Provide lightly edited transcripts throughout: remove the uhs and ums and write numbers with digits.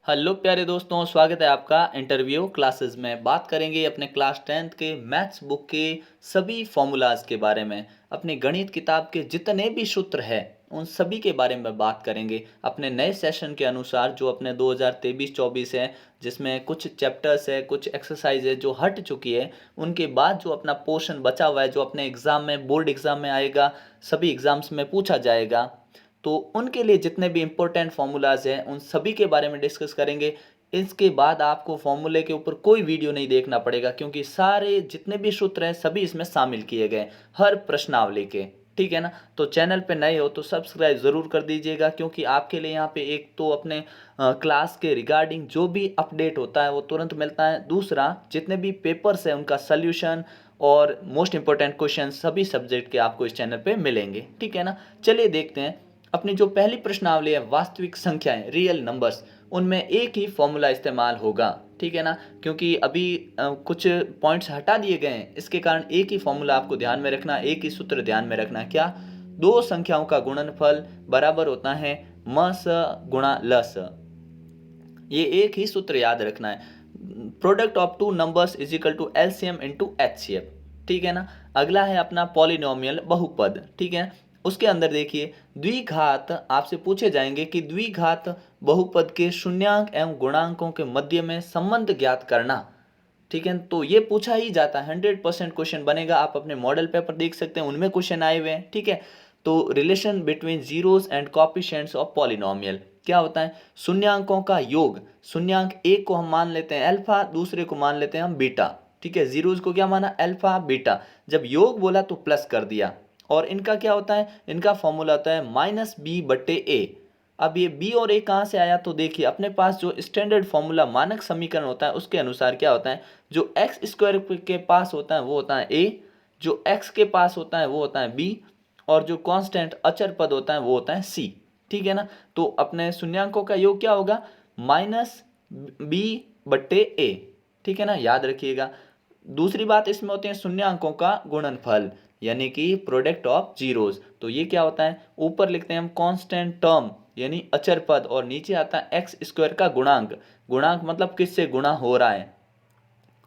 Hello प्यारे दोस्तों, स्वागत है आपका इंटरव्यू क्लासेस में। बात करेंगे अपने क्लास 10th के मैथ्स बुक के सभी फॉर्मूलाज के बारे में। अपनी गणित किताब के जितने भी सूत्र हैं उन सभी के बारे में बात करेंगे अपने नए सेशन के अनुसार, जो अपने 2023-24 है, जिसमें कुछ चैप्टर्स है, कुछ एक्सरसाइज है जो हट चुकी है। उनके बाद जो अपना पोर्शन बचा हुआ है, जो अपने एग्ज़ाम में, बोर्ड एग्ज़ाम में आएगा, सभी एग्ज़ाम्स में पूछा जाएगा, तो उनके लिए जितने भी इम्पोर्टेंट फार्मूलाज हैं उन सभी के बारे में डिस्कस करेंगे। इसके बाद आपको फॉर्मूले के ऊपर कोई वीडियो नहीं देखना पड़ेगा, क्योंकि सारे जितने भी सूत्र हैं सभी इसमें शामिल किए गए, हर प्रश्नावली के। ठीक है ना। तो चैनल पे नए हो तो सब्सक्राइब ज़रूर कर दीजिएगा, क्योंकि आपके लिए यहाँ पे एक तो अपने क्लास के रिगार्डिंग जो भी अपडेट होता है वो तुरंत मिलता है। दूसरा, जितने भी पेपर्स हैं उनका सल्यूशन और मोस्ट इंपॉर्टेंट क्वेश्चन सभी सब्जेक्ट के आपको इस चैनल पे मिलेंगे। ठीक है ना। चलिए देखते हैं। अपनी जो पहली प्रश्नावली है, वास्तविक संख्याएं, रियल नंबर्स, उनमें एक ही फॉर्मूला इस्तेमाल होगा। ठीक है ना। क्योंकि अभी कुछ पॉइंट्स हटा दिए गए हैं, इसके कारण एक ही फॉर्मूला आपको ध्यान में रखना, एक ही सूत्र ध्यान में रखना। क्या? दो संख्याओं का गुणनफल बराबर होता है म स गुणा ल स। ये एक ही सूत्र याद रखना है। Product of two numbers is equal to LCM into HCF. ठीक है ना। अगला है अपना पॉलिनोमियल बहुपद। ठीक है। उसके अंदर देखिए, द्विघात आपसे पूछे जाएंगे कि द्विघात बहुपद के शून्यांक एवं गुणांकों के मध्य में संबंध ज्ञात करना। ठीक है। तो ये पूछा ही जाता है, 100% क्वेश्चन बनेगा। आप अपने मॉडल पेपर देख सकते हैं, उनमें क्वेश्चन आए हुए हैं। ठीक है। तो relation between zeros and coefficients of polynomial क्या होता है? शून्यांकों का योग। शून्यांक एक को हम मान लेते हैं अल्फा, दूसरे को मान लेते हैं हम बीटा। ठीक है। जीरोस को क्या माना? Alpha beta. जब योग बोला तो प्लस कर दिया। और इनका क्या होता है? इनका फॉर्मूला होता है -b/a। अब ये बी और ए कहाँ से आया? तो देखिए, अपने पास जो स्टैंडर्ड फॉर्मूला, मानक समीकरण होता है, उसके अनुसार क्या होता है, जो एक्स स्क्वायर के पास होता है वो होता है ए, जो एक्स के पास होता है वो होता है बी, और जो कांस्टेंट अचर पद होता है वो होता है सी। ठीक है ना। तो अपने शून्यांकों का योग क्या होगा? -b/a। ठीक है ना, याद रखिएगा। दूसरी बात इसमें होती है शून्यांकों का गुणनफल, यानी कि प्रोडक्ट ऑफ जीरोस। तो ये क्या होता है? ऊपर लिखते हैं हम कांस्टेंट टर्म यानी अचर पद, और नीचे आता है एक्स स्क्वायर का गुणांक। गुणांक मतलब किससे गुणा हो रहा है।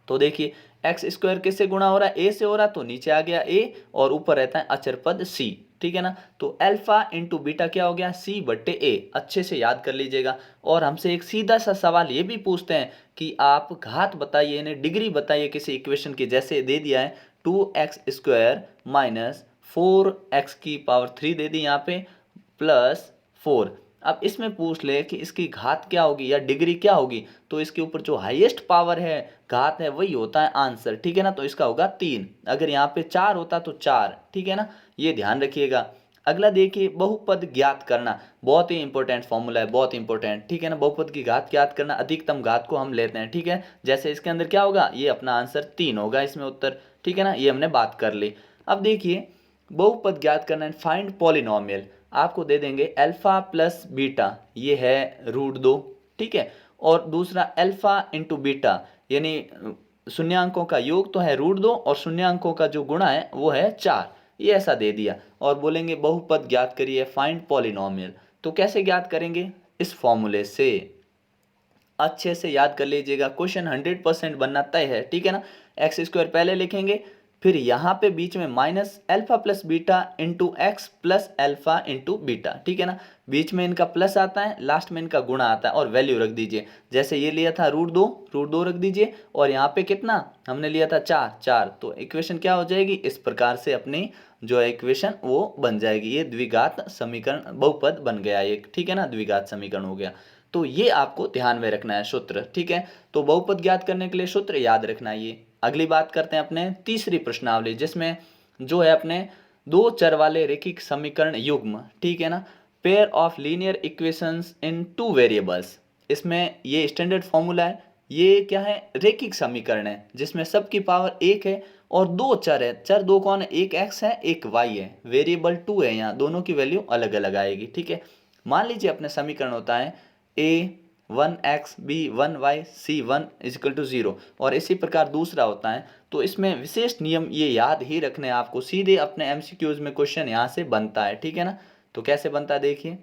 तो देखिए, एक्स स्क्वायर किससे गुणा हो रहा है? ए से हो रहा है, तो नीचे आ गया ए, और ऊपर रहता है अचर पद सी। ठीक है ना। तो अल्फा इंटू बीटा क्या हो गया? c/a। अच्छे से याद कर लीजिएगा। और हमसे एक सीधा सा सवाल ये भी पूछते हैं कि आप घात बताइए, यानी डिग्री बताइए किसी इक्वेशन की। जैसे दे दिया है 2x² माइनस 4x³ दे दी यहाँ पे, +4। अब इसमें पूछ ले कि इसकी घात क्या होगी या डिग्री क्या होगी, तो इसके ऊपर जो हाईएस्ट पावर है, घात है, वही होता है आंसर। ठीक है ना। तो इसका होगा 3। अगर यहाँ पे 4 होता तो 4। ठीक है ना। ये ध्यान रखिएगा। अगला देखिए, बहुपद ज्ञात करना। बहुत ही इंपॉर्टेंट फॉर्मूला है, बहुत इंपॉर्टेंट। ठीक है ना। बहुपद की घात ज्ञात करना, अधिकतम घात को हम लेते हैं। ठीक है। जैसे इसके अंदर क्या होगा, ये अपना आंसर 3 होगा इसमें उत्तर। ठीक है ना। ये हमने बात कर ली। अब देखिए, बहुपद ज्ञात करना है, फाइंड पॉलिनोमियल। आपको दे देंगे अल्फा प्लस बीटा, ये है √2। ठीक है। और दूसरा अल्फा इंटू बीटा, यानी शून्यांकों का योग तो है √2, और शून्यांकों का जो गुणा है वो है 4। ये ऐसा दे दिया, और बोलेंगे बहुपद ज्ञात करिए, फाइंड पॉलिनोमियल। तो कैसे ज्ञात करेंगे? इस फॉर्मूले से। अच्छे से याद कर लीजिएगा, क्वेश्चन 100% बनना तय है। ठीक है ना। x² पहले लिखेंगे, फिर यहाँ पे बीच में minus alpha plus beta into x plus alpha into beta. ठीक है ना। बीच में इनका प्लस आता है, लास्ट में इनका गुणा आता है, और वैल्यू रख दीजिए। जैसे ये लिया था √2, √2 रख दीजिए, और यहाँ पे कितना हमने लिया था? 4, 4। तो इक्वेशन क्या हो जाएगी? इस प्रकार से अपनी जो है इक्वेशन वो बन जाएगी। ये द्विघात समीकरण, बहुपद बन गया एक। ठीक है ना। द्विघात समीकरण हो गया। तो ये आपको ध्यान में रखना है सूत्र। ठीक है। तो बहुपद ज्ञात करने के लिए सूत्र याद रखना है ये। अगली बात करते हैं अपने तीसरी प्रश्नावली, जिसमें जो है अपने दो चर वाले रैखिक समीकरण युग्म। ठीक है ना। Pair of linear equations in two variables. इसमें ये स्टैंडर्ड फॉर्मूला है। ये क्या है? रैखिक समीकरण है जिसमें सबकी पावर 1 है, और दो चर है। चर दो कौन है? एक x है, एक y है। वेरिएबल 2 है, यहाँ दोनों की वैल्यू अलग अलग आएगी। ठीक है। मान लीजिए अपने समीकरण होता है a1x b1y c1 = 0, और इसी प्रकार दूसरा होता है। तो इसमें विशेष नियम ये याद ही रखने हैं आपको, सीधे अपने एमसीक्यूज में क्वेश्चन यहाँ से बनता है। ठीक है ना। तो कैसे बनता है देखिए,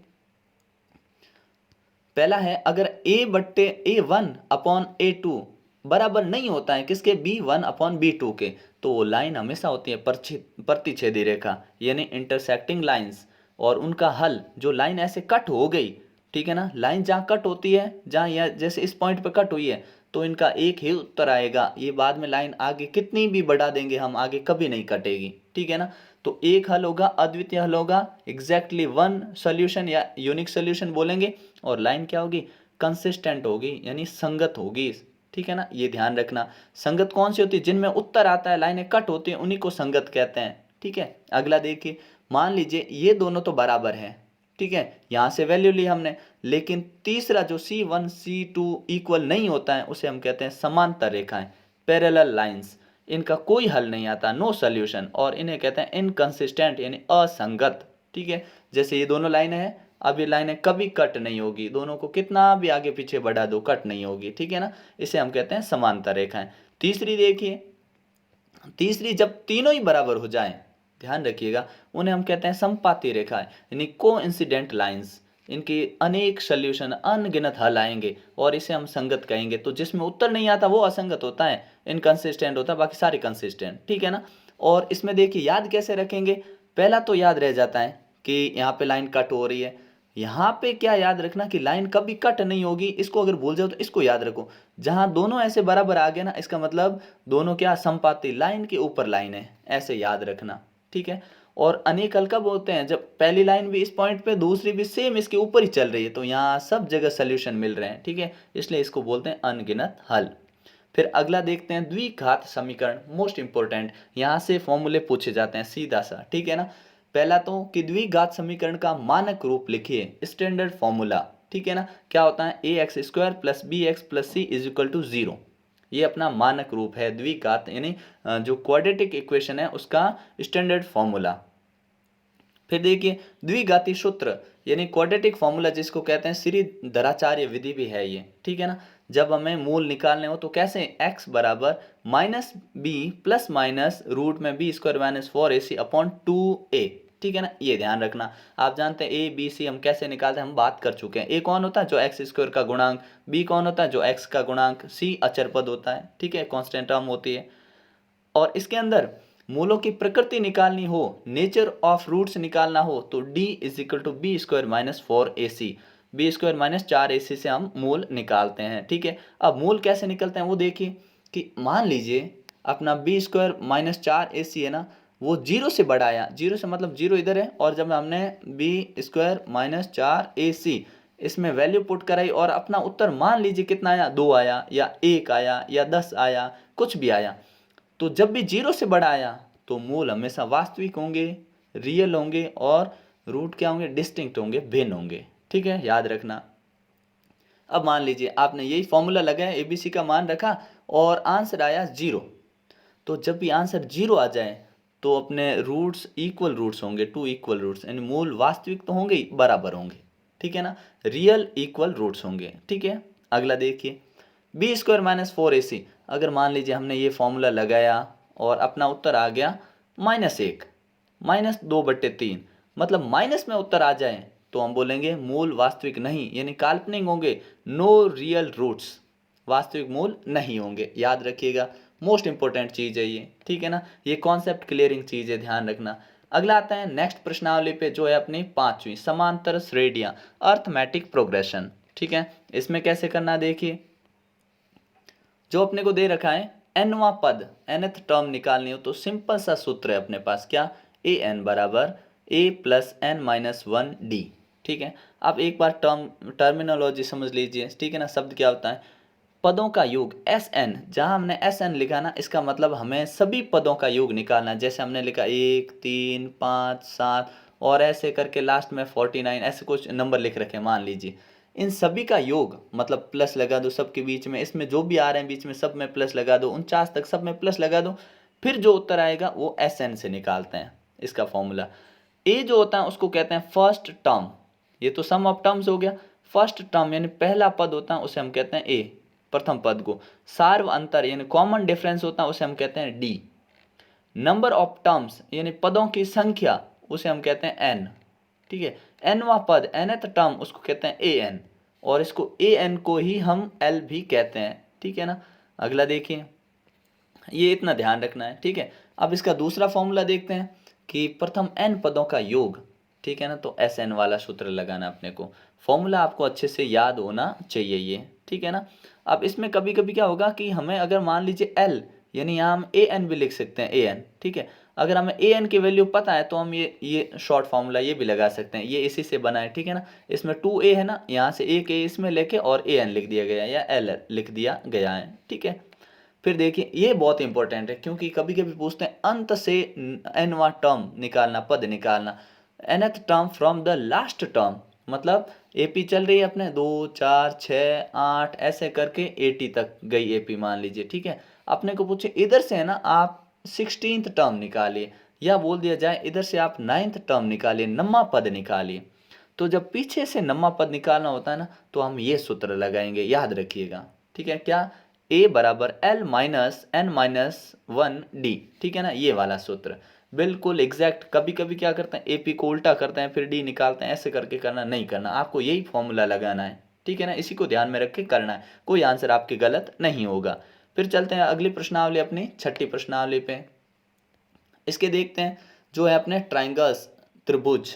पहला है, अगर A/A1/A2 बराबर नहीं होता है किसके, B1/B2 के, तो वो लाइन हमेशा होती है प्रतिच्छेदी रेखा यानी इंटरसेक्टिंग लाइंस। और उनका हल, जो लाइन ऐसे कट हो गई, ठीक है ना, लाइन जहाँ कट होती है, जहाँ यह जैसे इस पॉइंट पे कट हुई है, तो इनका एक ही उत्तर आएगा। ये बाद में लाइन आगे कितनी भी बढ़ा देंगे हम, आगे कभी नहीं कटेगी, ठीक है ना। तो एक हल होगा, अद्वितीय हल होगा, एग्जैक्टली वन सॉल्यूशन या यूनिक सॉल्यूशन बोलेंगे। और लाइन क्या होगी, कंसिस्टेंट होगी यानी संगत होगी, ठीक है ना, ये ध्यान रखना। संगत कौन सी होती है, जिनमें उत्तर आता है, लाइनें कट होती हैं, उन्हीं को संगत कहते हैं, ठीक है। अगला देखिए, मान लीजिए ये दोनों तो बराबर हैं, ठीक है, यहां से वैल्यू ली हमने, लेकिन तीसरा जो C1 C2 इक्वल नहीं होता है, उसे हम कहते हैं समांतर रेखाएं, पैरेलल लाइंस। इनका कोई हल नहीं आता, नो सॉल्यूशन, और इन्हें कहते हैं इनकंसिस्टेंट यानी असंगत, ठीक है। जैसे ये दोनों लाइनें हैं, अब ये लाइनें कभी कट नहीं होगी, दोनों को कितना भी आगे पीछे बढ़ा दो कट नहीं होगी, ठीक है ना, इसे हम कहते हैं समांतर रेखाएं। तीसरी देखिए, तीसरी जब तीनों ही बराबर हो जाएं, ध्यान रखिएगा, उन्हें हम कहते हैं संपाती रेखाएं यानी कोइंसिडेंट लाइंस। इनके अनेक सॉल्यूशन, अनगिनत हल आएंगे, और इसे हम संगत कहेंगे। तो जिसमें उत्तर नहीं आता वो असंगत होता है, इनकंसिस्टेंट होता है, बाकी सारे कंसिस्टेंट, ठीक है ना। और इसमें देखिए याद कैसे रखेंगे, पहला तो याद रह जाता है कि यहाँ पे लाइन कट हो रही है, यहाँ पे क्या याद रखना कि लाइन कभी कट नहीं होगी। इसको अगर भूल जाओ तो इसको याद रखो, जहां दोनों ऐसे बराबर आ गए ना, इसका मतलब दोनों क्या, संपाती, लाइन के ऊपर लाइन है, ऐसे याद रखना, ठीक है। और अनेक हल कब होते हैं, जब पहली लाइन भी इस पॉइंट पे, दूसरी भी सेम इसके ऊपर ही चल रही है, तो यहाँ सब जगह सोल्यूशन मिल रहे हैं, ठीक है, इसलिए इसको बोलते हैं अनगिनत हल। फिर अगला देखते हैं द्विघात समीकरण, मोस्ट इंपॉर्टेंट, यहाँ से फॉर्मूले पूछे जाते हैं सीधा सा, ठीक है ना। पहला तो कि द्विघात समीकरण का मानक रूप लिखिए, स्टैंडर्ड फॉर्मूला, ठीक है ना। क्या होता है, ax² + bx + c = 0। ये अपना मानक रूप है द्विघात यानी जो क्वाड्रेटिक इक्वेशन है उसका स्टैंडर्ड फॉर्मूला। फिर देखिए द्विघाती सूत्र यानी क्वाड्रेटिक फॉर्मूला, जिसको कहते हैं श्रीधराचार्य विधि भी है ये, ठीक है ना। जब हमें मूल निकालने हो तो कैसे, x बराबर -b ± √b² - 4ac/2a, ठीक है ना, ये ध्यान रखना। आप जानते हैं a b c हम कैसे निकालते हैं, हम बात कर चुके हैं। a कौन होता है, जो x² का गुणांक, b कौन होता है, जो x का गुणांक, c अचर पद होता है, ठीक है, कांस्टेंट टर्म होती है। और इसके अंदर मूलों की प्रकृति निकालनी हो, नेचर ऑफ रूट्स निकालना हो, तो d = b² - 4ac, b² - 4ac से हम मूल निकालते हैं, ठीक है। अब मूल कैसे निकलते हैं वो देखिए, कि मान लीजिए अपना b² - 4ac है ना, वो जीरो से बड़ा आया, जीरो से मतलब जीरो इधर है, और जब हमने b² - 4ac इसमें वैल्यू पुट कराई, और अपना उत्तर मान लीजिए कितना आया, 2 आया या 1 आया या 10 आया, कुछ भी आया, तो जब भी जीरो से बड़ा आया तो मूल हमेशा वास्तविक होंगे, रियल होंगे, और रूट क्या होंगे, डिस्टिंक्ट होंगे, भिन्न होंगे, ठीक है, याद रखना। अब मान लीजिए आपने यही फॉर्मूला लगाया, एबीसी का मान रखा और आंसर आया 0, तो जब भी आंसर 0 आ जाए तो अपने रूट्स इक्वल रूट्स होंगे, 2 इक्वल रूट्स, यानी मूल वास्तविक तो होंगे ही, बराबर होंगे, ठीक है ना, रियल इक्वल रूट्स होंगे, ठीक है। अगला देखिए b² - 4ac, अगर मान लीजिए हमने ये फॉर्मूला लगाया और अपना उत्तर आ गया -1 -2/3, मतलब माइनस में उत्तर आ जाए तो हम बोलेंगे मूल वास्तविक नहीं, यानी काल्पनिक होंगे, नो रियल रूट्स, वास्तविक मूल नहीं होंगे, याद रखिएगा, मोस्ट इंपॉर्टेंट चीज है ये, ठीक है ना, ये कॉन्सेप्ट क्लियरिंग चीज है, ध्यान रखना। अगला आता है नेक्स्ट प्रश्नावली पे, जो है अपनी 5वीं, समांतर श्रेणियां, अर्थमेटिक प्रोग्रेशन, ठीक है। इसमें कैसे करना देखिए, जो अपने को दे रखा है nवा पद, nth टर्म निकालनी हो, तो सिंपल सा सूत्र है अपने पास, क्या, an बराबर a + n - 1d, ठीक है। आप एक बार टर्मिनोलॉजी समझ लीजिए, ठीक है ना, शब्द क्या होता है, पदों का योग Sn, जहां हमने Sn लिखा ना, इसका मतलब हमें सभी पदों का योग निकालना, जैसे हमने लिखा 1 3 5 7 और ऐसे करके लास्ट में 49, ऐसे कुछ नंबर लिख रखे हैं मान लीजिए, इन सभी का योग मतलब प्लस लगा दो सबके बीच में, इसमें जो भी आ रहे हैं बीच में सब में प्लस लगा दो, 49 तक सब में प्लस लगा दो, फिर जो उत्तर आएगा वो Sn से निकालते हैं। इसका फॉर्मूला ए जो होता है उसको कहते हैं फर्स्ट टर्म, ये तो सम ऑफ टर्म्स हो गया, फर्स्ट टर्म यानी पहला पद होता है उसे हम कहते हैं ए, प्रथम पद को। सार्व अंतर यानी कॉमन डिफरेंस होता है उसे हम कहते हैं डी। नंबर ऑफ टर्म्स यानी पदों की संख्या, उसे हम कहते हैं एन, ठीक है। एनवा पद, nth टर्म, उसको कहते हैं an। और इसको ए एन को ही हम एल भी कहते हैं, ठीक है ना। अगला देखिए, ये इतना ध्यान रखना है, ठीक है। अब इसका दूसरा फॉर्मूला देखते हैं कि प्रथम एन पदों का योग, ठीक है ना, तो एस एन वाला सूत्र लगाना अपने को। फॉर्मूला आपको अच्छे से याद होना चाहिए ये, ठीक है ना। अब इसमें कभी कभी क्या होगा कि हमें अगर मान लीजिए एल, यानी यहाँ हम ए एन भी लिख सकते हैं, ए एन, ठीक है। अगर हमें ए एन की वैल्यू पता है तो हम ये शॉर्ट फार्मूला ये भी लगा सकते हैं, ये इसी से बना है, ठीक है ना। इसमें 2a है ना, यहाँ से एक ए इसमें लेके और ए एन लिख दिया गया है या एल लिख दिया गया है, ठीक है। फिर देखिए ये बहुत इंपॉर्टेंट है, क्योंकि कभी कभी पूछते हैं अंत से एनवा टर्म निकालना, पद निकालना, nth term from the last term. मतलब एपी चल रही है अपने 2 4 6 8 ऐसे करके 80 तक गई एपी मान लीजिए, ठीक है। अपने को पूछे इधर से है ना आप 16th टर्म निकालिए, या बोल दिया जाए इधर से आप 9th टर्म निकालिए, नम्मा पद निकालिए। तो जब पीछे से नम्मा पद निकालना होता है ना, तो हम ये सूत्र लगाएंगे, याद रखिएगा, ठीक है। क्या, ए बराबर L minus N minus 1 D, ठीक है ना, ये वाला सूत्र बिल्कुल एग्जैक्ट। कभी कभी क्या करते हैं एपी को उल्टा करते हैं फिर डी निकालते हैं, ऐसे करके करना नहीं करना, आपको यही फॉर्मूला लगाना है, ठीक है ना। इसी को ध्यान में रख के करना है, कोई आंसर आपके गलत नहीं होगा। फिर चलते हैं अगली प्रश्नावली, अपनी छठी प्रश्नावली पे। इसके देखते हैं जो है अपने ट्राइंगल्स, त्रिभुज।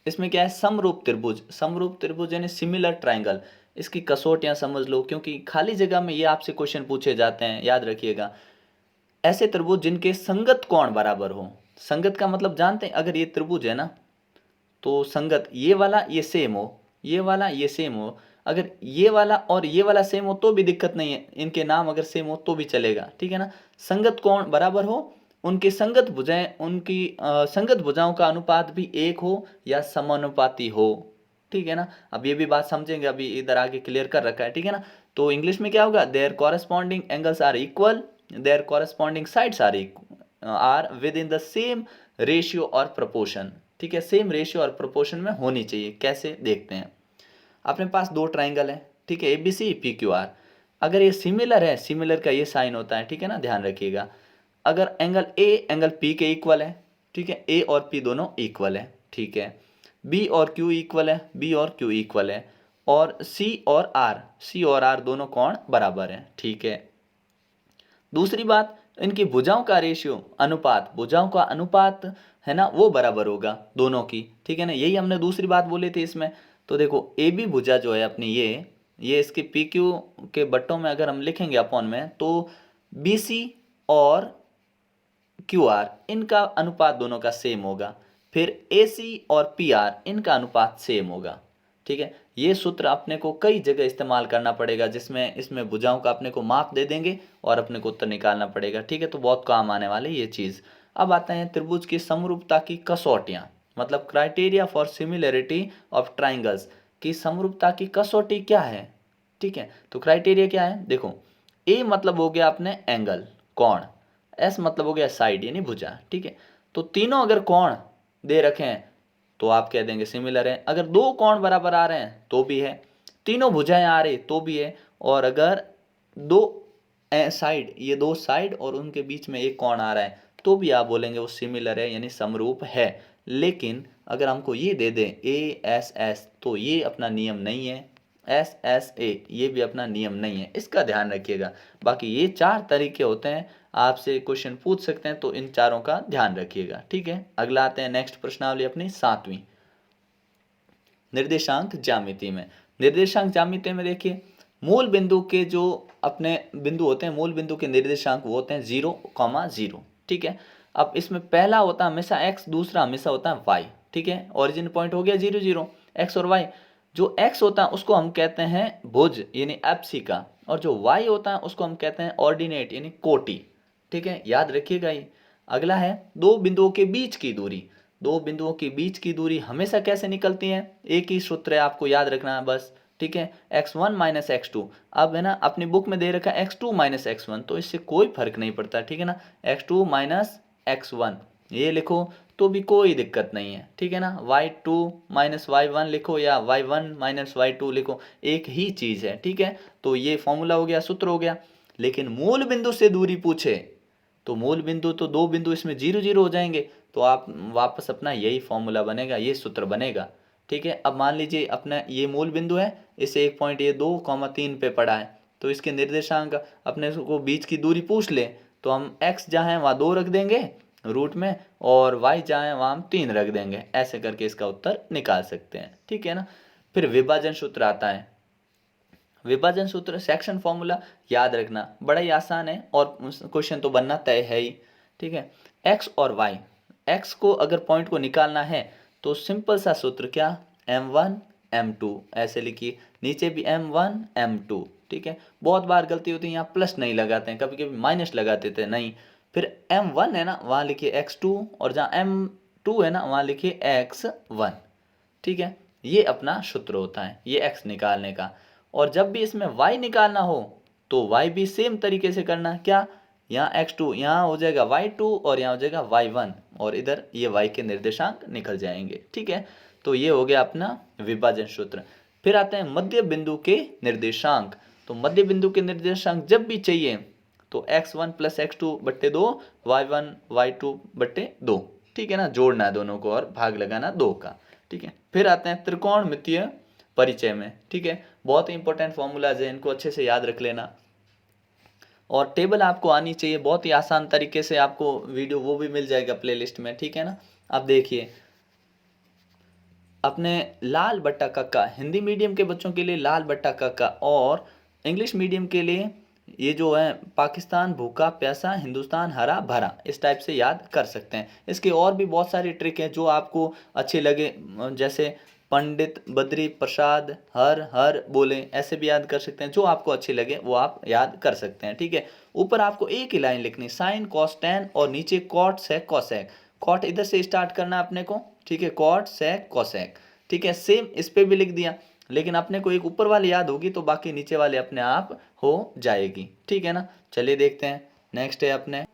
इसमें क्या है, समरूप त्रिभुज, समरूप त्रिभुज यानी सिमिलर ट्राइंगल। इसकी कसौटियां समझ लो, क्योंकि खाली जगह में ये आपसे क्वेश्चन पूछे जाते हैं, याद रखिएगा। ऐसे त्रिभुज जिनके संगत कोण बराबर हो, संगत का मतलब जानते हैं, अगर ये त्रिभुज है ना तो संगत ये वाला ये सेम हो, ये वाला ये सेम हो। अगर ये वाला और ये वाला सेम हो तो भी दिक्कत नहीं है, इनके नाम अगर सेम हो तो भी चलेगा, ठीक है ना। संगत कोण बराबर हो, उनकी संगत भुजाएं, उनकी संगत भुजाओं का अनुपात भी एक हो या समानुपाती हो, ठीक है ना। अब ये भी बात समझेंगे, अभी इधर आगे क्लियर कर रखा है, ठीक है ना। तो इंग्लिश में क्या होगा, their corresponding angles are equal, their corresponding sides are within the same ratio और प्रोपोर्शन, ठीक है। सेम रेशियो और प्रोपोर्शन में होनी चाहिए। कैसे, देखते हैं। अपने पास दो ट्राइंगल है, ठीक है, A B C P Q R. अगर ये सिमिलर है, सिमिलर का ये साइन होता है, ठीक है ना, ध्यान रखिएगा। अगर एंगल ए एंगल पी के इक्वल है, ठीक है, ए और पी दोनों इक्वल है, ठीक है। बी और क्यू इक्वल है, बी और क्यू इक्वल है। और सी और आर दोनों कोण बराबर है, ठीक है। दूसरी बात, इनकी भुजाओं का रेशियो, अनुपात, भुजाओं का अनुपात है ना वो बराबर होगा दोनों की, ठीक है ना। यही हमने दूसरी बात बोली थी इसमें। तो देखो ए बी भुजा जो है अपनी ये इसके पी क्यू के बट्टों में अगर हम लिखेंगे अपॉन में, तो बी सी और क्यू आर इनका अनुपात दोनों का सेम होगा। फिर ए सी और पी आर इनका अनुपात सेम होगा, ठीक है। ये सूत्र अपने को कई जगह इस्तेमाल करना पड़ेगा, जिसमें इसमें भुजाओं का अपने को माप दे देंगे और अपने को उत्तर निकालना पड़ेगा, ठीक है। तो बहुत काम आने वाले ये चीज़। अब आते हैं त्रिभुज की समरूपता की कसौटियाँ, मतलब criteria for similarity of triangles की समरूपता की कसौटी क्या है, ठीक है। तो क्राइटेरिया क्या है, देखो, ए मतलब हो गया अपने एंगल, कोण, एस मतलब हो गया साइड यानी भुजा, ठीक है। तो तीनों अगर कोण दे रखे हैं तो आप कह देंगे सिमिलर है। अगर दो कोण बराबर आ रहे हैं तो भी है, तीनों भुजाएं आ रही तो भी है, और अगर दो साइड, ये दो साइड और उनके बीच में एक कोण आ रहा है तो भी आप बोलेंगे वो सिमिलर है यानी समरूप है। लेकिन अगर हमको ये दे दें ए एस एस, तो ये अपना नियम नहीं है, एस एस ए ये भी अपना नियम नहीं है, इसका ध्यान रखिएगा। बाकी ये चार तरीके होते हैं, आपसे क्वेश्चन पूछ सकते हैं, तो इन चारों का ध्यान रखिएगा, ठीक है। अगला आते हैं नेक्स्ट प्रश्नावली अपनी 7वीं, निर्देशांक ज्यामिति में। निर्देशांक ज्यामिति में देखिए, मूल बिंदु के जो अपने बिंदु होते हैं, मूल बिंदु के निर्देशांक वो होते हैं 0,0, ठीक है। अब इसमें पहला होता है हमेशा x, दूसरा हमेशा होता है y, ठीक है। ओरिजिन पॉइंट हो गया 0 0, x और y। जो x होता है उसको हम कहते हैं भुज यानी एप्सी का, और जो y होता है उसको हम कहते हैं ऑर्डिनेट यानी कोटि, ठीक है, याद रखिएगा ये। अगला है दो बिंदुओं के बीच की दूरी। दो बिंदुओं के बीच की दूरी हमेशा कैसे निकलती है, एक ही सूत्र है, आपको याद रखना है बस, ठीक है, x1 माइनस x2। अब है ना अपनी बुक में दे रखा है x2 माइनस x1, तो इससे कोई फर्क नहीं पड़ता, ठीक है ना। x2 माइनस x1 ये लिखो तो भी कोई दिक्कत नहीं है, ठीक है ना। y2 माइनस y1 लिखो या y1 माइनस y2 लिखो, एक ही चीज़ है, ठीक है। तो ये फॉर्मूला हो गया, सूत्र हो गया। लेकिन मूल बिंदु से दूरी पूछे तो मूल बिंदु तो दो बिंदु इसमें 0 0 हो जाएंगे, तो आप वापस अपना यही फॉर्मूला बनेगा, ये सूत्र बनेगा, ठीक है। अब मान लीजिए अपना ये मूल बिंदु है, इसे एक पॉइंट ये 2,3 पे पड़ा है, तो इसके निर्देशांक अपने को बीच की दूरी पूछ ले तो हम x जहाँ है वहाँ 2 रख देंगे रूट में, और y जहाँ है वहाँ हम 3 रख देंगे। ऐसे करके इसका उत्तर निकाल सकते हैं, ठीक है ना। फिर विभाजन सूत्र आता है। विभाजन सूत्र सेक्शन फॉर्मूला याद रखना बड़ा ही आसान है और क्वेश्चन तो बनना तय है ही, ठीक है। x और y, x को अगर पॉइंट को निकालना है तो सिंपल सा सूत्र क्या, m1 m2 ऐसे लिखिए, नीचे भी m1 m2, ठीक है। बहुत बार गलती होती है यहाँ प्लस नहीं लगाते हैं, कभी कभी माइनस लगा देते हैं, नहीं, फिर m1 है ना वहाँ लिखिए x2 और जहाँ m2 है ना वहाँ लिखिए x1, ठीक है। ये अपना सूत्र होता है ये x निकालने का। और जब भी इसमें y निकालना हो तो y भी सेम तरीके से करना, क्या, यहाँ x2 यहाँ हो जाएगा y2 और यहाँ हो जाएगा y1 और इधर ये y के निर्देशांक निकल जाएंगे, ठीक है। तो ये हो गया अपना विभाजन सूत्र। फिर आते हैं मध्य बिंदु के निर्देशांक। तो मध्य बिंदु के निर्देशांक जब भी चाहिए तो x1 प्लस x2 बट्टे 2, y1 y2 बट्टे 2, ठीक है ना, जोड़ना है दोनों को और भाग लगाना 2 का, ठीक है। फिर आते हैं त्रिकोणमितीय परिचय में, ठीक है। बहुत ही इंपॉर्टेंट फॉर्मूलाज है, इनको अच्छे से याद रख लेना और टेबल आपको आनी चाहिए, बहुत ही आसान तरीके से आपको वीडियो वो भी मिल जाएगा प्लेलिस्ट में, ठीक है ना। अब देखिए अपने लाल बट्टा कक्का, हिंदी मीडियम के बच्चों के लिए लाल बट्टा कक्का और इंग्लिश मीडियम के लिए ये जो है पाकिस्तान भूखा प्यासा हिंदुस्तान हरा भरा, इस टाइप से याद कर सकते हैं। इसके और भी बहुत सारी ट्रिक हैं जो आपको अच्छे लगे, जैसे पंडित बद्री प्रसाद हर हर बोले, ऐसे भी याद कर सकते हैं, जो आपको अच्छे लगे वो आप याद कर सकते हैं, ठीक है। ऊपर आपको एक ही लाइन लिखनी, साइन कॉस टेन और नीचे कॉट सेक कोसेक। कॉट इधर से स्टार्ट करना है अपने को, ठीक है, कॉट सेक कोसेक, ठीक है। सेम इस पे भी लिख दिया, लेकिन अपने को एक ऊपर वाली याद होगी तो बाकी नीचे वाले अपने आप हो जाएगी, ठीक है ना। चलिए देखते हैं नेक्स्ट है अपने,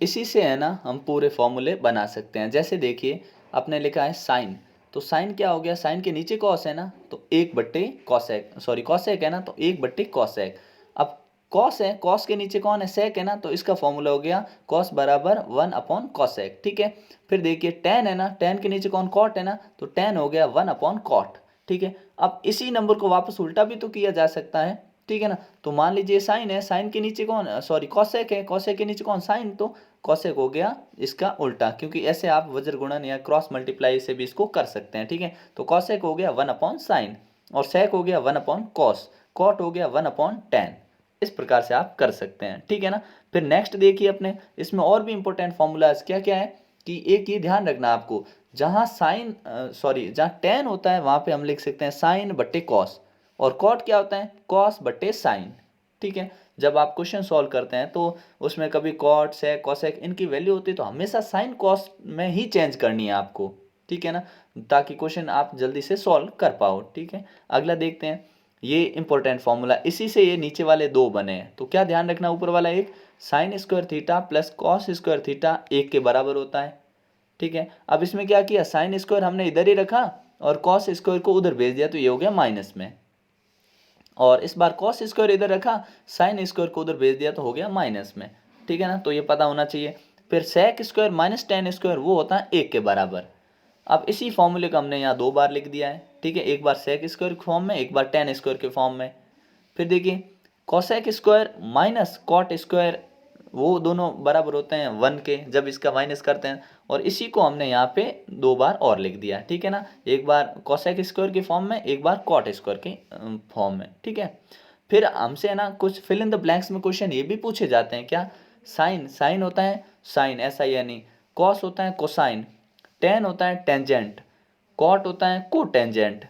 इसी से है ना हम पूरे फॉर्मूले बना सकते हैं। जैसे देखिए अपने लिखा है साइन, तो साइन क्या हो गया, साइन के नीचे कॉस है ना तो 1/, कॉसेक, सॉरी कॉसेक है ना तो 1/, कॉसेक। अब कॉस है, कॉस के नीचे कौन है, सेक है ना, तो इसका फॉर्मूला हो गया कॉस बराबर 1/कॉसेक, ठीक है। फिर देखिए टेन है ना, टेन के नीचे कौन, कॉट है ना, तो टेन हो गया 1/कॉट, ठीक है। अब इसी नंबर को वापस उल्टा भी तो किया जा सकता है, ठीक है ना। तो मान लीजिए साइन है, साइन के नीचे कौन, सॉरी कॉसेक है, कॉसेक के नीचे कौन, साइन, तो कॉसेक हो गया इसका उल्टा, क्योंकि ऐसे आप वज्र गुणन या क्रॉस मल्टीप्लाई से भी इसको कर सकते हैं, ठीक है। तो कॉसेक हो गया 1/साइन और सेक हो गया 1/कॉस, कॉट हो गया 1/10, इस प्रकार से आप कर सकते हैं, ठीक है ना। फिर नेक्स्ट देखिए अपने, इसमें और भी इंपॉर्टेंट फॉर्मूलाज क्या क्या है कि एक ये ध्यान रखना आपको, जहाँ साइन सॉरी जहाँ टेन होता है वहाँ पे हम लिख सकते हैं साइन बट्टे कॉस, और कॉट क्या होता है, कॉस बट्टे साइन, ठीक है। जब आप क्वेश्चन सॉल्व करते हैं तो उसमें कभी कॉट सेक कॉसेक इनकी वैल्यू होती है तो हमेशा साइन कॉस में ही चेंज करनी है आपको, ठीक है ना, ताकि क्वेश्चन आप जल्दी से सॉल्व कर पाओ, ठीक है। अगला देखते हैं, ये इंपॉर्टेंट फॉर्मूला, इसी से ये नीचे वाले दो बने हैं, तो क्या ध्यान रखना, ऊपर वाला एक sine square theta plus cos square theta 1 के बराबर होता है, ठीक है। अब इसमें क्या किया, साइन स्क्वायर हमने इधर ही रखा और कॉस स्क्वायर को उधर भेज दिया तो ये हो गया माइनस में, और इस बार कॉस स्क्वायर इधर रखा, साइन स्क्वायर को उधर भेज दिया तो हो गया माइनस में, ठीक है ना, तो ये पता होना चाहिए। फिर sec square minus tan square वो होता है 1 के बराबर। अब इसी फॉर्मूले को हमने यहाँ 2 बार लिख दिया है, ठीक है, एक बार सेक स्क्वायर के फॉर्म में, एक बार टेन स्क्वायर के फॉर्म में। फिर देखिए cosec square minus cot square वो दोनों बराबर होते हैं 1 के जब इसका माइनस करते हैं, और इसी को हमने यहाँ पे 2 बार और लिख दिया, ठीक है ना, एक बार कॉसेक स्क्वायर के फॉर्म में, एक बार कॉट स्क्वायर के फॉर्म में, ठीक है। फिर हमसे है ना कुछ फिल इन द ब्लैंक्स में क्वेश्चन ये भी पूछे जाते हैं, क्या, साइन, साइन होता है साइन ऐसा यानी, कॉस होता है कोसाइन, टेन होता है टेंजेंट, कॉट होता है कोटेंजेंट,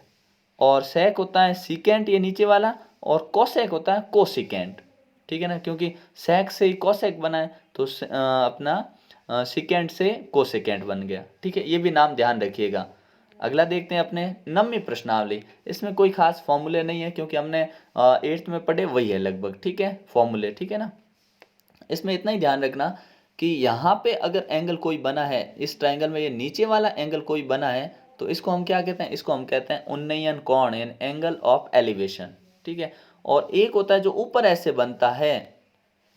और सेक होता है सीकेंट ये नीचे वाला, और कोसेक होता है कोसिकेंट, ठीक है ना, क्योंकि सेक से ही कोसेक बना है तो अपना सिकेंट से कोसेकेंट बन गया, ठीक है, ये भी नाम ध्यान रखिएगा। अगला देखते हैं अपने नववीं प्रश्नावली, इसमें कोई खास फॉर्मूले नहीं है क्योंकि हमने 8th में पढ़े वही है लगभग, ठीक है, फॉर्मूले, ठीक है ना। इसमें इतना ही ध्यान रखना कि यहाँ पे अगर एंगल कोई बना है, इस ट्राइंगल में ये नीचे वाला एंगल कोई बना है तो इसको हम क्या कहते हैं, इसको हम कहते हैं उन्नयन कोण यानी एंगल ऑफ एलिवेशन, ठीक है। और एक होता है जो ऊपर ऐसे बनता है,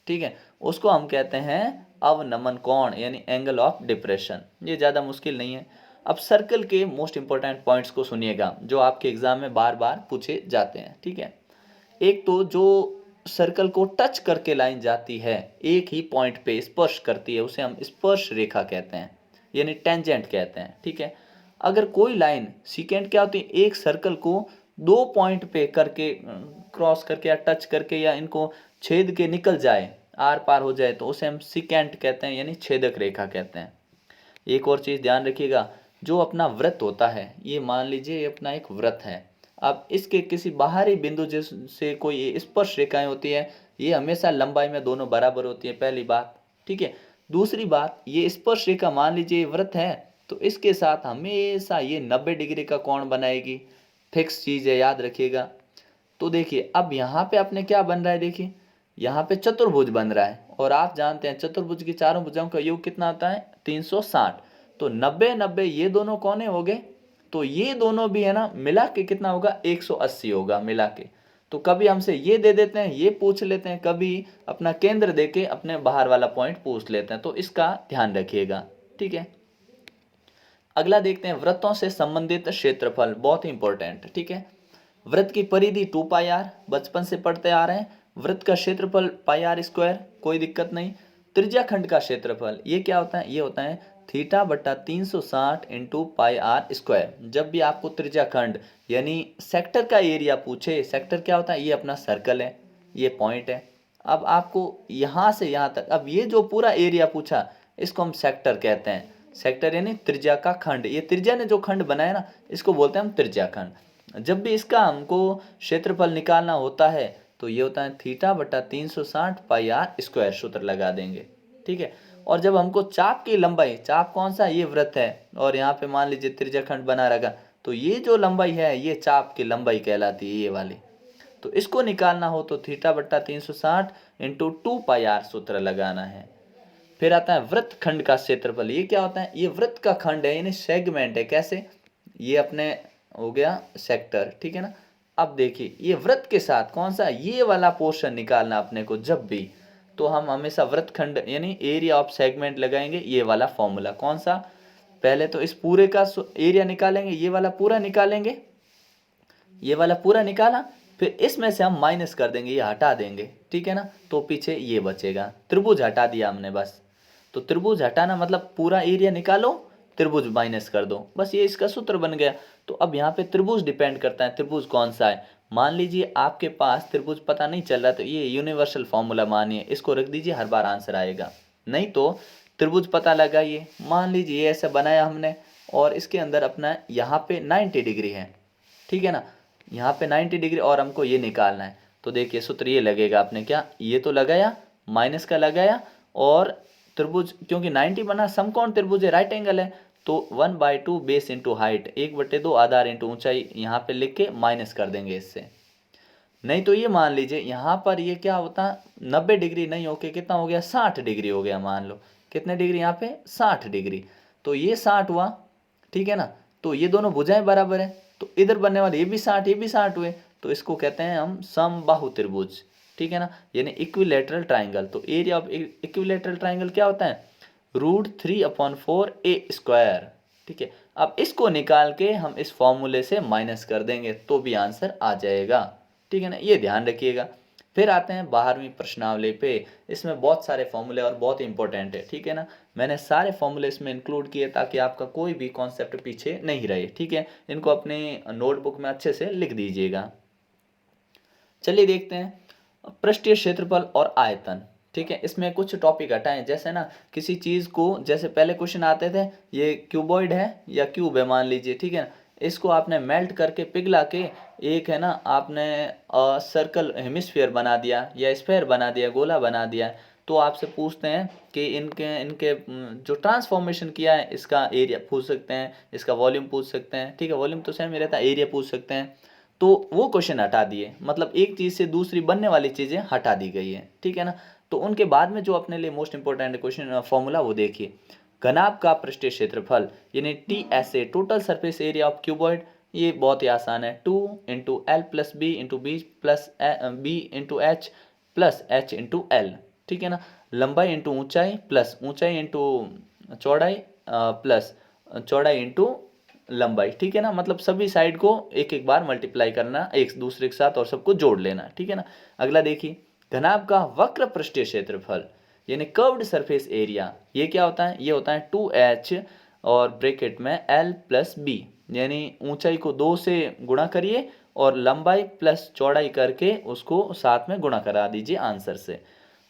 ठीक है, उसको हम कहते हैं अवनमन कोण यानी एंगल ऑफ डिप्रेशन, ये ज़्यादा मुश्किल नहीं है। अब सर्कल के मोस्ट इंपॉर्टेंट पॉइंट्स को सुनिएगा जो आपके एग्जाम में बार बार पूछे जाते हैं, ठीक है। एक तो जो सर्कल को टच करके लाइन जाती है, एक ही पॉइंट पे स्पर्श करती है, उसे हम स्पर्श रेखा कहते हैं, यानी टेंजेंट कहते हैं, ठीक है। अगर कोई लाइन सीकेंट क्या होती है, एक सर्कल को दो पॉइंट पे करके क्रॉस करके या टच करके या इनको छेद के निकल जाए, आर पार हो जाए, तो उसे हम सीकेंट कहते हैं, यानी छेदक रेखा कहते हैं। एक और चीज़ ध्यान रखिएगा, जो अपना वृत्त होता है, ये मान लीजिए ये अपना एक वृत्त है। अब इसके किसी बाहरी बिंदु जिससे कोई स्पर्श रेखाएं होती है, ये हमेशा लंबाई में दोनों बराबर होती है, पहली बात, ठीक है। दूसरी बात, ये स्पर्श रेखा मान लीजिए वृत्त है, तो इसके साथ हमेशा ये 90 डिग्री का कोण बनाएगी, फिक्स चीज़ है, याद रखिएगा। तो देखिए अब यहाँ पे अपने क्या बन रहा है, देखिए यहाँ पे चतुर्भुज बन रहा है, और आप जानते हैं चतुर्भुज की चारों भुजाओं का योग कितना आता है, 360। तो 90 90 ये दोनों कौन हो गए, तो ये दोनों भी है ना, मिला के कितना होगा, 180 होगा मिला के। तो कभी हमसे ये दे देते हैं, ये पूछ लेते हैं, कभी अपना केंद्र देके अपने बाहर वाला पॉइंट पूछ लेते हैं, तो इसका ध्यान रखिएगा, ठीक है। अगला देखते हैं वृत्तों से संबंधित क्षेत्रफल, बहुत ही इंपॉर्टेंट, ठीक है। वृत्त की परिधि 2 पाई आर, बचपन से पढ़ते आ रहे हैं। वृत्त का क्षेत्रफल पाई आर स्क्वायर, कोई दिक्कत नहीं। त्रिज्या खंड का क्षेत्रफल ये क्या होता है, ये होता है थीटा बट्टा 360 इंटू पाई आर स्क्वायर। जब भी आपको त्रिज्या खंड यानी सेक्टर का एरिया पूछे, सेक्टर क्या होता है, ये अपना सर्कल है, ये पॉइंट है। अब आपको यहाँ से यहाँ तक, अब ये जो पूरा एरिया पूछा, इसको हम सेक्टर कहते हैं। सेक्टर यानी त्रिज्या का खंड, ये त्रिज्या ने जो खंड बनाया ना, इसको बोलते हैं हम त्रिज्या खंड। जब भी इसका हमको क्षेत्रफल निकालना होता है, तो ये होता है थीटा बटा 360 पाई आर स्क्वायर, सूत्र लगा देंगे, ठीक है। और जब हमको चाप की लंबाई, चाप कौन सा, ये वृत्त है, और यहाँ पे मान लीजिए त्रिज्या खंड बना रहेगा, तो ये जो लंबाई है ये चाप की लंबाई कहलाती है, ये वाली। तो इसको निकालना हो तो थीटा बट्टा 360 इंटू 2 पाई आर सूत्र लगाना है। फिर आता है वृत्त खंड का क्षेत्रफल, ये क्या होता है, ये वृत्त का खंड है, यानी सेगमेंट है। कैसे, ये अपने हो गया सेक्टर, ठीक है ना। अब देखिए ये वृत्त के साथ कौन सा, ये वाला पोर्शन निकालना अपने को जब भी, तो हम हमेशा वृत्त खंड यानी एरिया ऑफ सेगमेंट लगाएंगे, ये वाला फॉर्मूला कौन सा, पहले तो इस पूरे का एरिया निकालेंगे, ये वाला पूरा निकालेंगे, ये वाला पूरा निकाला, फिर इसमें से हम माइनस कर देंगे, ये हटा देंगे, ठीक है ना। तो पीछे ये बचेगा, त्रिभुज हटा दिया हमने बस। तो त्रिभुज हटाना मतलब पूरा एरिया निकालो, त्रिभुज माइनस कर दो, बस ये इसका सूत्र बन गया। तो अब यहाँ पे त्रिभुज डिपेंड करता है, त्रिभुज कौन सा है। मान लीजिए आपके पास त्रिभुज पता नहीं चल रहा, तो ये यूनिवर्सल फॉर्मूला मानिए, इसको रख दीजिए, हर बार आंसर आएगा। नहीं तो त्रिभुज पता लगाइए, मान लीजिए ये ऐसा बनाया हमने, और इसके अंदर अपना यहाँ पे 90 डिग्री है, ठीक है ना, यहाँ पे 90 डिग्री, और हमको ये निकालना है। तो देखिए सूत्र ये लगेगा, आपने क्या ये तो लगाया, माइनस का लगाया, और त्रिभुज क्योंकि 90 बना समकोण त्रिभुज है, राइट एंगल है, तो 1/2 बेस इंटू हाइट, 1/2 आधार इंटू ऊंचाई, यहाँ पे लिख के माइनस कर देंगे इससे। नहीं तो ये मान लीजिए यहाँ पर ये क्या होता, 90 डिग्री नहीं होके कितना हो गया, 60 डिग्री हो गया, मान लो कितने डिग्री यहाँ पे, 60 डिग्री। तो ये 60 हुआ, ठीक है ना। तो ये दोनों भुजाएं बराबर है, तो इधर बनने वाले ये भी 60 ये भी 60 हुए, तो इसको कहते हैं हम समबाहु त्रिभुज, ठीक है ना, यानी इक्विलैटरल ट्राइंगल। तो एरिया ऑफ इक्विलैटरल ट्राइंगल क्या होता है, √3/4 ए स्क्वायर, ठीक है। अब इसको निकाल के हम इस फॉर्मूले से माइनस कर देंगे, तो भी आंसर आ जाएगा, ठीक है ना, ये ध्यान रखिएगा। फिर आते हैं 12वीं प्रश्नावली पे, इसमें बहुत सारे फॉर्मूले और बहुत इंपॉर्टेंट है, ठीक है ना। मैंने सारे फॉर्मूले इसमें इंक्लूड किए ताकि आपका कोई भी कॉन्सेप्ट पीछे नहीं रहे, ठीक है। इनको अपने नोटबुक में अच्छे से लिख दीजिएगा। चलिए देखते हैं पृष्ठीय क्षेत्रफल और आयतन, ठीक है। इसमें कुछ टॉपिक हटाएं, जैसे ना किसी चीज़ को, जैसे पहले क्वेश्चन आते थे, ये क्यूबॉइड है या क्यूब है मान लीजिए, ठीक है ना, इसको आपने मेल्ट करके पिघला के एक है ना आपने सर्कल हेमिस्फीयर बना दिया या स्फेयर बना दिया, गोला बना दिया, तो आपसे पूछते हैं कि इनके इनके जो ट्रांसफॉर्मेशन किया है, इसका एरिया पूछ सकते हैं, इसका वॉल्यूम पूछ सकते हैं, ठीक है, वॉल्यूम तो सेम ही रहता है, एरिया पूछ सकते हैं। तो वो क्वेश्चन हटा दिए, मतलब एक चीज़ से दूसरी बनने वाली चीज़ें हटा दी गई है, ठीक है ना। तो उनके बाद में जो अपने लिए मोस्ट इंपॉर्टेंट क्वेश्चन फॉर्मूला वो देखिए, घनाभ का पृष्ठीय क्षेत्रफल यानी TSA, total surface area of cuboid, ये बहुत ही आसान है, 2 into L plus B into B plus B into H plus H into L, ठीक है ना। लंबाई इंटू ऊंचाई प्लस ऊंचाई इंटू चौड़ाई प्लस चौड़ाई इंटू लंबाई, ठीक है ना। मतलब सभी साइड को एक एक बार मल्टीप्लाई करना एक दूसरे के साथ और सबको जोड़ लेना, ठीक है ना। अगला देखिए, घनाभ का वक्र पृष्ठीय क्षेत्रफल यानी कर्व्ड सरफेस एरिया, ये क्या होता है, ये होता है 2h और ब्रैकेट में l प्लस बी, यानी ऊंचाई को 2 से गुणा करिए और लंबाई प्लस चौड़ाई करके उसको साथ में गुणा करा दीजिए आंसर से।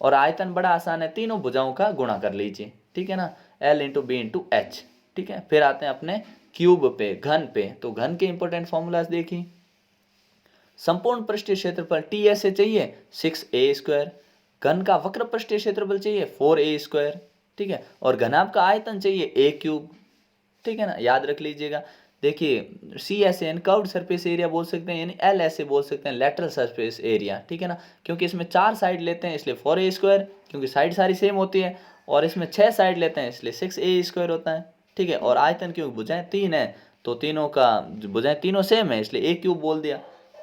और आयतन बड़ा आसान है, तीनों भुजाओं का गुणा कर लीजिए, ठीक है ना, l into B into H, ठीक है। फिर आते हैं अपने क्यूब पे, घन पे। तो घन के इंपॉर्टेंट फॉर्मूलाज देखिए, संपूर्ण पृष्ठीय क्षेत्रफल टी ऐसे चाहिए 6a², घन का वक्र पृष्ठीय क्षेत्रफल चाहिए 4a², ठीक है, और घनाभ का आयतन चाहिए a³, ठीक है ना, याद रख लीजिएगा। देखिए सी ऐसे यानी कर्व्ड सरफेस एरिया बोल सकते हैं, यानी एल ऐसे बोल सकते हैं लेटरल सरफेस एरिया, ठीक है ना, क्योंकि इसमें 4 साइड लेते हैं इसलिए 4a², क्योंकि साइड सारी सेम होती है, और इसमें 6 साइड लेते हैं इसलिए 6a² होता है, ठीक है। और आयतन क्योंकि भुजाएं 3 है तो तीनों का भुजाएं तीनों सेम है इसलिए a³ बोल दिया,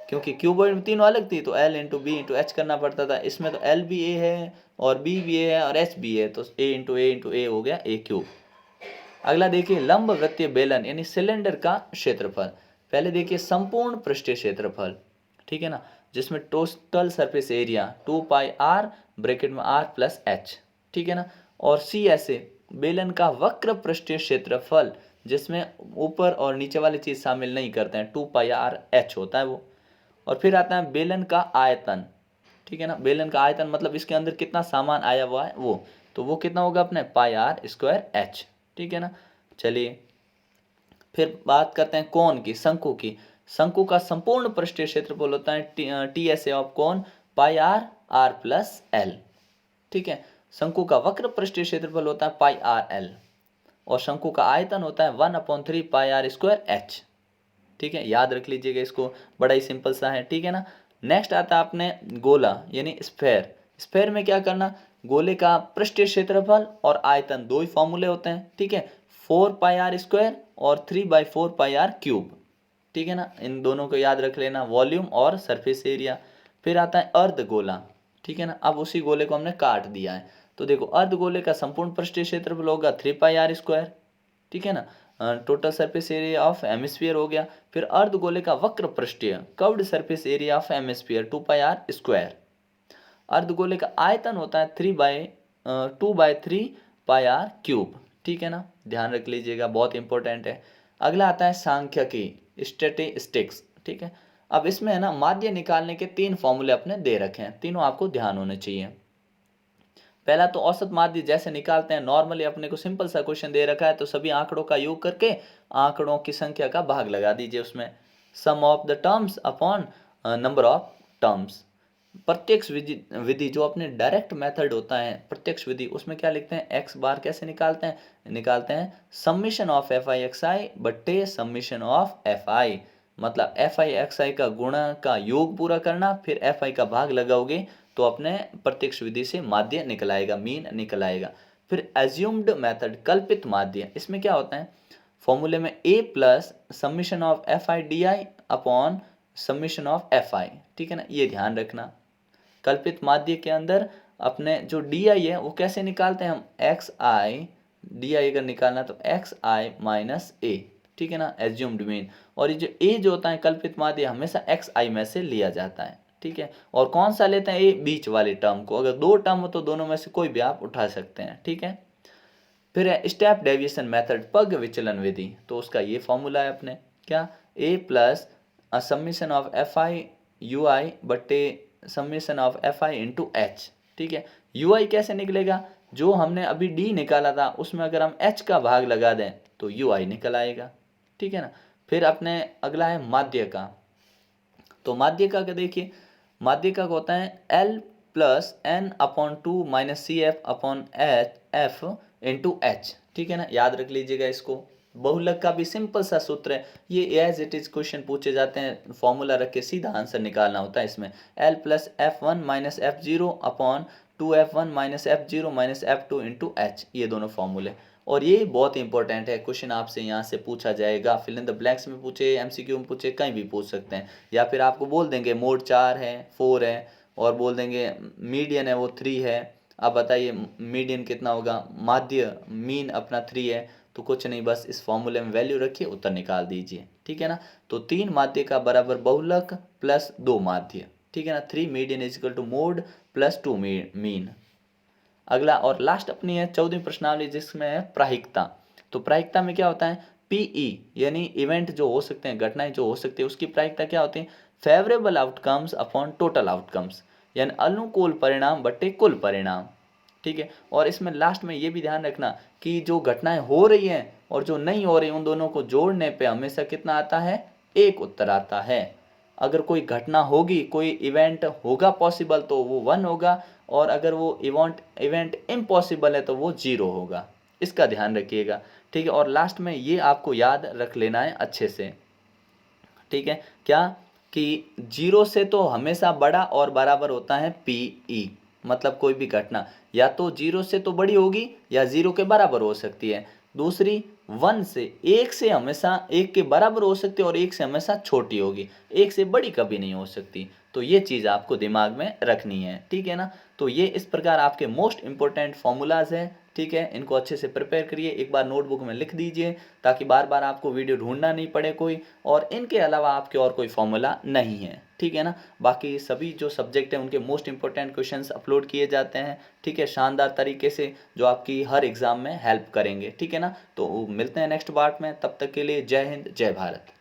क्योंकि क्यूबॉइड में तीनों अलग थी तो l into B into H करना पड़ता था, इसमें तो l भी a है और b भी a है और h भी है, तो a हो गया a³। अगला देखिए, लंब वृत्तीय बेलन यानी सिलेंडर का क्षेत्रफल। पहले देखिए संपूर्ण पृष्ठीय क्षेत्रफल, ठीक है ना, जिसमें total surface area 2πr bracket में r प्लस एच, ठीक है ना। और सी ऐसे बेलन का वक्र पृष्ठीय क्षेत्रफल, जिसमें ऊपर और नीचे वाली चीज शामिल नहीं करते हैं, 2πr(h) होता है वो। और फिर आता है बेलन का आयतन, ठीक है ना, बेलन का आयतन मतलब इसके अंदर कितना सामान आया हुआ है वो, तो वो कितना होगा अपने πr²h, ठीक है ना। चलिए फिर बात करते हैं कोण की, शंकु की। शंकु का संपूर्ण पृष्ठीय क्षेत्रफल होता है टी एस ए ऑफ कोण πr(r प्लस l), ठीक है। शंकु का वक्र पृष्ठीय क्षेत्रफल होता है πrl, और शंकु का आयतन होता है 1/3πr²h, ठीक है, याद रख लीजिएगा इसको, बड़ा ही सिंपल सा है, ठीक है ना। नेक्स्ट आता है अपने गोला यानी स्फेयर। स्फेयर में क्या करना, गोले का पृष्ठीय क्षेत्रफल और आयतन दो ही फॉर्मूले होते हैं, ठीक है, 4πr² और 3/4πr³, ठीक है ना, इन दोनों को याद रख लेना, वॉल्यूम और सरफेस एरिया। फिर आता है अर्धगोला, ठीक है ना, अब उसी गोले को हमने काट दिया है, तो देखो अर्धगोले का संपूर्ण पृष्ठीय क्षेत्रफल होगा 3πr², ठीक है ना, total surface area of hemisphere हो गया। फिर अर्धगोले का वक्र पृष्ठीय curved surface area of hemisphere 2πr²। अर्धगोले का आयतन होता है 2/3πr³, ठीक है ना, ध्यान रख लीजिएगा, बहुत इंपॉर्टेंट है। अगला आता है सांख्यिकी स्टैटिस्टिक्स, ठीक है। अब इसमें है ना माध्य निकालने के 3 फॉर्मूले अपने दे रखे हैं, तीनों आपको ध्यान होने चाहिए। पहला तो औसत माध्य जैसे निकालते हैं नॉर्मली, अपने को सिंपल सा क्वेश्चन दे रखा है तो सभी आंकड़ों का योग करके आंकड़ों की संख्या का भाग लगा दीजिए उसमें, sum of the terms upon number of terms. प्रत्यक्ष विधि जो अपने डायरेक्ट मेथड होता है प्रत्यक्ष विधि, उसमें क्या लिखते हैं, एक्स बार कैसे निकालते हैं summation of f i x i बट्टे समीशन ऑफ एफ आई, मतलब एफ आई एक्स आई का गुणा का योग पूरा करना, फिर एफ आई का भाग लगाओगे तो अपने प्रत्यक्ष विधि से माध्य निकल आएगा, मीन निकल आएगा। फिर एज्यूम्ड मेथड कल्पित माध्य, इसमें क्या होता है, फॉर्मूले में a plus summation of f I D I upon summation of f आई, ठीक है ना, ये ध्यान रखना। कल्पित माध्य के अंदर अपने जो डी आई है वो कैसे निकालते हैं हम, एक्स आई डी आई अगर निकालना तो एक्स आई माइनस ए, ठीक है ना, एज्यूम्ड मीन। और ये जो ए जो होता है कल्पित माध्य हमेशा एक्स आई में से लिया जाता है, ठीक है। और कौन सा लेते हैं, ए बीच वाले टर्म को, अगर 2 टर्म हो तो दोनों में से कोई भी आप उठा सकते हैं, ठीक है। फिर है स्टेप डेविएशन मेथड पग विचलन विधि, तो उसका ये फॉर्मूला है अपने क्या, a plus summation of f i u i बट्टे summation of f i into H, ठीक है। यू आई कैसे निकलेगा, जो हमने अभी डी निकाला था उसमें अगर हम एच का भाग लगा दें तो यू आई निकल आएगा, ठीक है ना। फिर अपने अगला है माध्य का, तो माध्य का देखिए, माध्य का होता है L plus N upon 2 minus C F upon F into H, ठीक है ना, याद रख लीजिएगा इसको। बहुलक का भी सिंपल सा सूत्र है, ये एज इट इज क्वेश्चन पूछे जाते हैं, फॉर्मूला रख के सीधा आंसर निकालना होता है इसमें, L plus F one minus F zero upon 2f1 minus F zero minus F two into H, ये दोनों फॉर्मूले। और ये बहुत इंपॉर्टेंट है, क्वेश्चन आपसे यहाँ से पूछा जाएगा, फिल इन द ब्लैंक्स में पूछे, एमसीक्यू में पूछे, कहीं भी पूछ सकते हैं, या फिर आपको बोल देंगे मोड 4 है 4 है और बोल देंगे मीडियन है वो 3 है, अब बताइए मीडियन कितना होगा, माध्य मीन अपना 3 है, तो कुछ नहीं, बस इस फॉर्मूले में वैल्यू रखिए, उत्तर निकाल दीजिए, ठीक है ना। तो 3 माध्य का बराबर बहुलक प्लस 2 माध्य, ठीक है ना। 3 median is equal to mode plus 2 mean. अगला और लास्ट अपनी है 14वीं प्रश्नावली, जिसमें है प्रायिकता। तो प्रायिकता में क्या होता है, पीई यानी इवेंट जो हो सकते हैं, घटनाएं जो हो सकती है, उसकी प्रायिकता क्या होती है, favourable outcomes upon total outcomes, यानी अनुकूल परिणाम बट्टे कुल परिणाम, ठीक है। और इसमें लास्ट में ये भी ध्यान रखना कि जो घटनाएं हो रही हैं और जो नहीं हो रही, उन दोनों को जोड़ने पे हमेशा कितना आता है, एक उत्तर आता है। अगर कोई घटना होगी, कोई इवेंट होगा पॉसिबल, तो वो 1 होगा, और अगर वो इवेंट इम्पॉसिबल है तो वो 0 होगा। इसका ध्यान रखिएगा, ठीक है। और लास्ट में ये आपको याद रख लेना है अच्छे से, ठीक है। क्या कि 0 से तो हमेशा बड़ा और बराबर होता है पीई, मतलब कोई भी घटना या तो 0 से तो बड़ी होगी या 0 के बराबर हो सकती है। दूसरी 1 से, 1 से हमेशा 1 के बराबर हो सकती है और 1 से हमेशा छोटी होगी, 1 से बड़ी कभी नहीं हो सकती। तो ये चीज़ आपको दिमाग में रखनी है, ठीक है ना। तो ये इस प्रकार आपके मोस्ट इंपॉर्टेंट फॉर्मूलाज हैं, ठीक है। इनको अच्छे से प्रिपेयर करिए, एक बार नोटबुक में लिख दीजिए, ताकि बार बार आपको वीडियो ढूंढना नहीं पड़े कोई, और इनके अलावा आपके और कोई फॉर्मूला नहीं है, ठीक है ना। बाकी सभी जो सब्जेक्ट हैं उनके मोस्ट इंपॉर्टेंट क्वेश्चंस अपलोड किए जाते हैं, ठीक है, शानदार तरीके से, जो आपकी हर एग्जाम में हेल्प करेंगे, ठीक है ना। तो मिलते हैं नेक्स्ट पार्ट में, तब तक के लिए जय हिंद जय भारत।